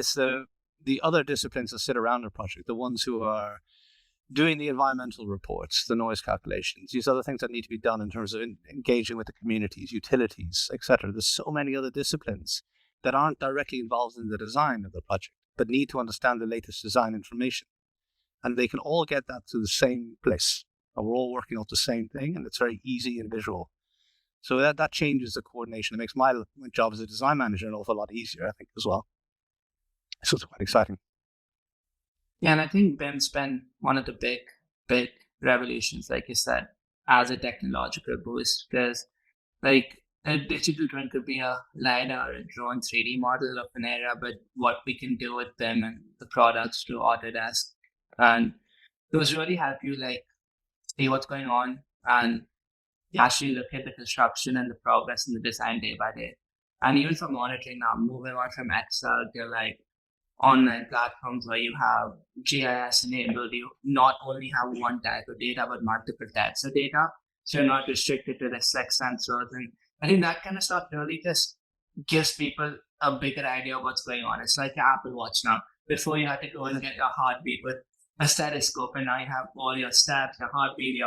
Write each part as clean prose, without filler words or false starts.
it's the other disciplines that sit around the project, the ones who are doing the environmental reports, the noise calculations, these other things that need to be done in terms of engaging with the communities, utilities, etc. There's so many other disciplines that aren't directly involved in the design of the project, but need to understand the latest design information. And they can all get that to the same place. And we're all working on the same thing, and it's very easy and visual. So that changes the coordination. It makes my job as a design manager an awful lot easier, I think, as well. So it's quite exciting. Yeah, and I think BIM's been one of the big revolutions, like you said, as a technological boost, because like a digital twin could be a LiDAR or a drone 3D model of an area, but what we can do with BIM and the products through Autodesk, and those really help you like see what's going on and actually look at the construction and the progress in the design day by day. And even for monitoring now, moving on from Excel to like online platforms where you have GIS-enabled, you not only have one type of data, but multiple types of data. So you're not restricted to the select sensors. And I think that kind of stuff really just gives people a bigger idea of what's going on. It's like your Apple Watch now. Before you had to go and get your heartbeat with a stethoscope, and now you have all your steps, your heartbeat,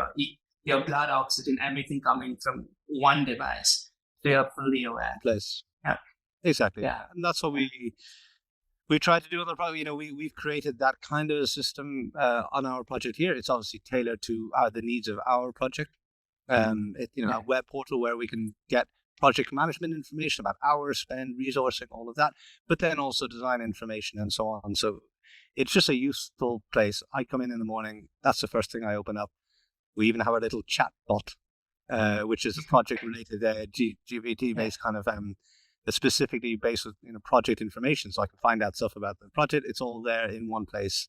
your blood oxygen, everything coming from one device. So you're fully aware. Place. Yeah. Exactly. Yeah. And that's what we try to do on the project. We've created that kind of a system on our project here. It's obviously tailored to the needs of our project. A web portal where we can get project management information about hours spent, resourcing, all of that, but then also design information and so on. So it's just a useful place. I come in the morning. That's the first thing I open up. We even have a little chat bot, which is a project-related GPT-based kind of specifically based with project information, so I can find out stuff about the project. It's all there in one place,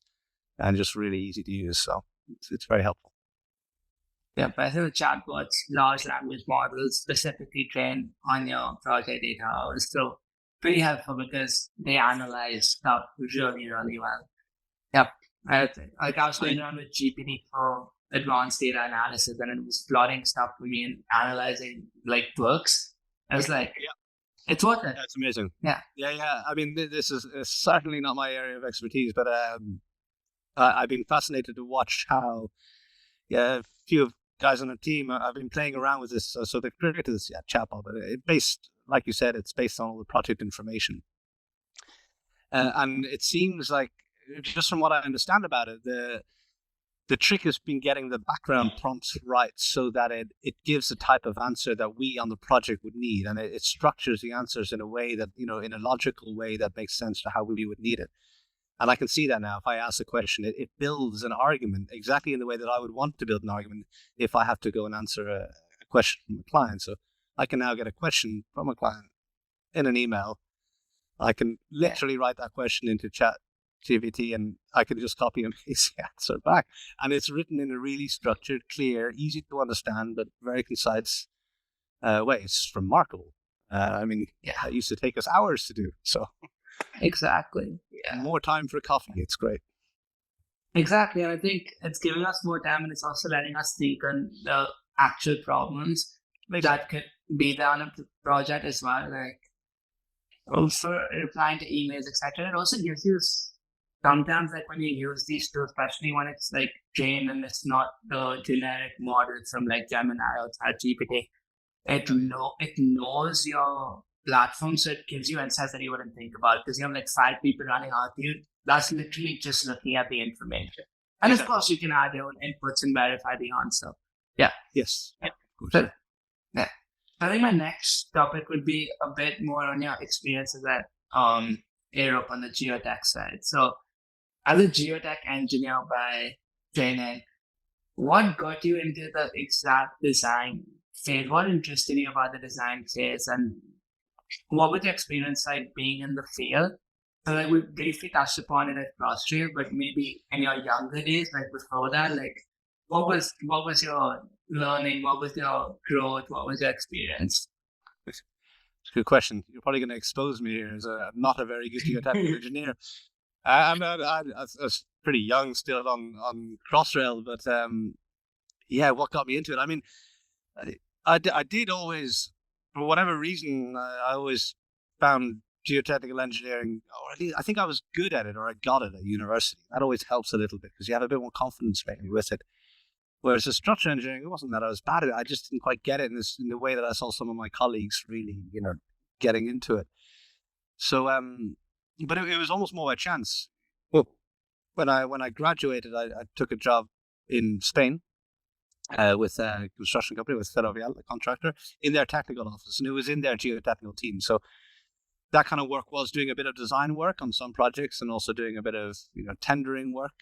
and just really easy to use. So it's very helpful. Yeah, but I think the chatbots, large language models specifically trained on your project data are still pretty helpful because they analyze stuff really, really well. Yep. I was playing around with GPT for advanced data analysis, and it was plotting stuff for me and analyzing like books. I was like, it's worth it. That's amazing. Yeah. I mean, this is certainly not my area of expertise, but I've been fascinated to watch how a few guys on the team have been playing around with this. So they've created this chatbot, but based, like you said, it's based on all the project information. And it seems like, just from what I understand about it, the trick has been getting the background prompts right so that it gives the type of answer that we on the project would need. And it structures the answers in a way that, in a logical way that makes sense to how we would need it. And I can see that now. If I ask a question, it builds an argument exactly in the way that I would want to build an argument if I have to go and answer a question from a client. So I can now get a question from a client in an email. I can literally write that question into chat GPT, and I can just copy and paste the answer back. And it's written in a really structured, clear, easy to understand, but very concise way. It's remarkable. It used to take us hours to do. So exactly. Yeah. More time for coffee. It's great. Exactly. And I think it's giving us more time, and it's also letting us think on the actual problems that could be done on the project as well. Like also replying to emails, etc. It also gives you sometimes, like when you use these tools, especially when it's like trained and it's not the generic models from like Gemini or ChatGPT, it knows your platform, so it gives you insights that you wouldn't think about, because you have like 5 people running out you. That's literally just looking at the information. And of course, you can add your own inputs and verify the answer. Yeah. Yes. Yeah. So, yeah. I think my next topic would be a bit more on your experiences at Europe on the geotech side. So, as a geotech engineer by training, what got you into the exact design phase? What interested you about the design phase, and what was your experience like being in the field? So like we briefly touched upon it at CrossTrail, but maybe in your younger days, like before that, like what was your learning? What was your growth? What was your experience? It's a good question. You're probably going to expose me here as not a very good geotechnical engineer. I was pretty young still on CrossRail, but what got me into it? I mean, I did always, for whatever reason, I always found geotechnical engineering, or at least I think I was good at it, or I got it at university. That always helps a little bit because you have a bit more confidence maybe with it. Whereas the structural engineering, it wasn't that I was bad at it. I just didn't quite get it in the way that I saw some of my colleagues really, getting into it. So, but it was almost more by chance. Well, when I graduated, I took a job in Spain with a construction company, with Ferrovial, the contractor, in their technical office, and it was in their geotechnical team. So that kind of work was doing a bit of design work on some projects, and also doing a bit of tendering work,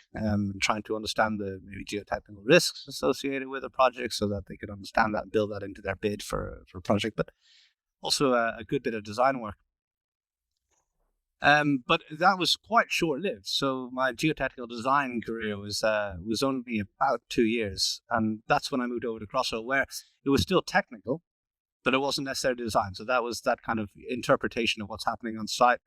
trying to understand the maybe geotechnical risks associated with a project, so that they could understand that and build that into their bid for a project. But also a good bit of design work. But that was quite short-lived. So my geotechnical design career was only about 2 years, and that's when I moved over to Crossrail, where it was still technical, but it wasn't necessarily design. So that was that kind of interpretation of what's happening on site,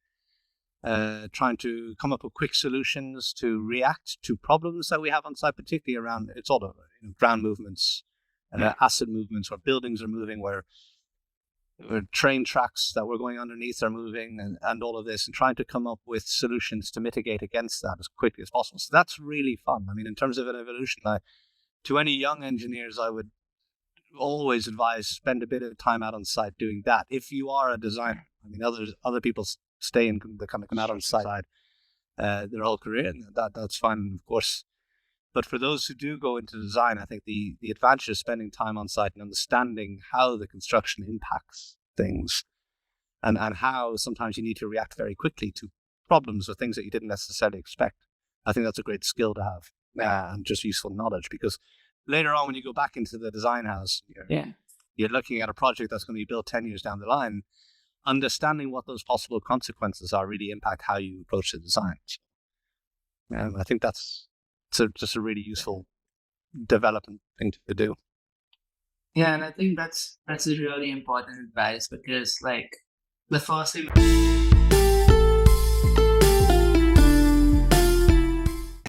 trying to come up with quick solutions to react to problems that we have on site, particularly around, it's all ground movements, asset movements, where buildings are moving, where train tracks that were going underneath are moving, and all of this, and trying to come up with solutions to mitigate against that as quickly as possible. So that's really fun. I mean, in terms of an evolution, to any young engineers, I would always advise spend a bit of time out on site doing that. If you are a designer, I mean, other people stay and they kind of come out on site their whole career, and that's fine, of course. But for those who do go into design, I think the advantage of spending time on site and understanding how the construction impacts things, and how sometimes you need to react very quickly to problems or things that you didn't necessarily expect. I think that's a great skill to have, and just useful knowledge, because later on when you go back into the design house, you're looking at a project that's going to be built 10 years down the line. Understanding what those possible consequences are really impact how you approach the design. I think that's just a really useful development thing to do. Yeah, and I think that's a really important advice, because like the first thing